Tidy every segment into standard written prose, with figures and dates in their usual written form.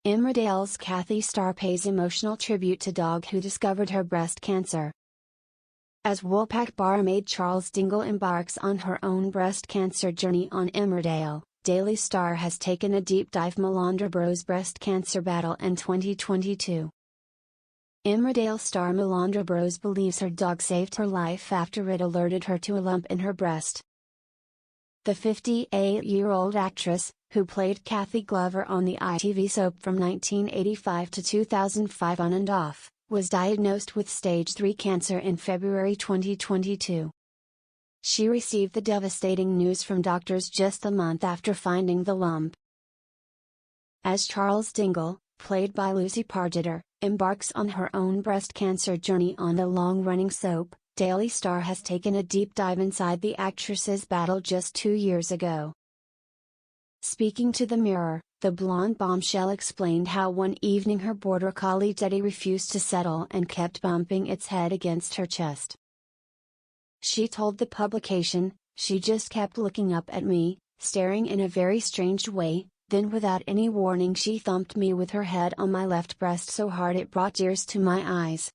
Emmerdale's Kathy Starr pays emotional tribute to dog who discovered her breast cancer. As Woolpack barmaid Charles Dingle embarks on her own breast cancer journey on Emmerdale, Daily Star has taken a deep dive Melandra Bro's breast cancer battle in 2022. Emmerdale star Melandra Bros believes her dog saved her life after it alerted her to a lump in her breast. The 58-year-old actress, who played Kathy Glover on the ITV soap from 1985 to 2005 on and off, was diagnosed with stage 3 cancer in February 2022. She received the devastating news from doctors just a month after finding the lump. As Charles Dingle, played by Lucy Pargeter, embarks on her own breast cancer journey on the long-running soap, Daily Star has taken a deep dive inside the actress's battle just 2 years ago. Speaking to the Mirror, the blonde bombshell explained how one evening her border collie Teddy refused to settle and kept bumping its head against her chest. She told the publication, "She just kept looking up at me, staring in a very strange way, then without any warning she thumped me with her head on my left breast so hard it brought tears to my eyes.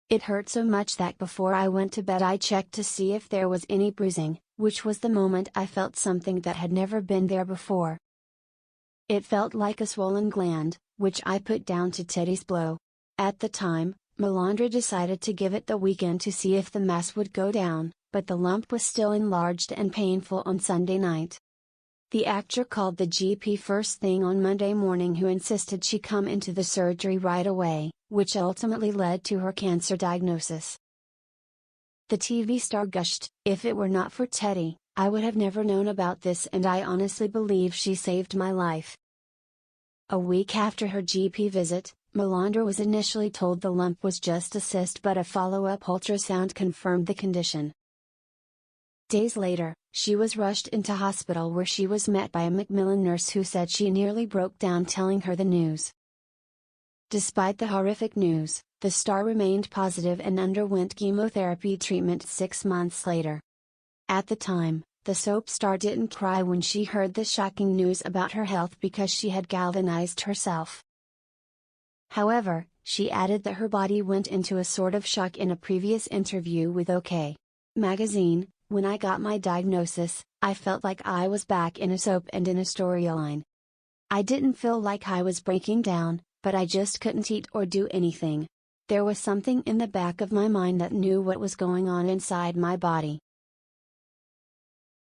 It hurt so much that before I went to bed I checked to see if there was any bruising, which was the moment I felt something that had never been there before. It felt like a swollen gland, which I put down to Teddy's blow. At the time, Melandra decided to give it the weekend to see if the mass would go down, but the lump was still enlarged and painful on Sunday night." The actor called the GP first thing on Monday morning, who insisted she come into the surgery right away, which ultimately led to her cancer diagnosis. The TV star gushed, "If it were not for Teddy, I would have never known about this, and I honestly believe she saved my life." A week after her GP visit, Melandra was initially told the lump was just a cyst, but a follow-up ultrasound confirmed the condition. Days later, she was rushed into hospital where she was met by a Macmillan nurse who said she nearly broke down telling her the news. Despite the horrific news, the star remained positive and underwent chemotherapy treatment 6 months later. At the time, the soap star didn't cry when she heard the shocking news about her health because she had galvanized herself. However, she added that her body went into a sort of shock in a previous interview with OK! Magazine. "When I got my diagnosis, I felt like I was back in a soap and in a storyline. I didn't feel like I was breaking down, but I just couldn't eat or do anything. There was something in the back of my mind that knew what was going on inside my body.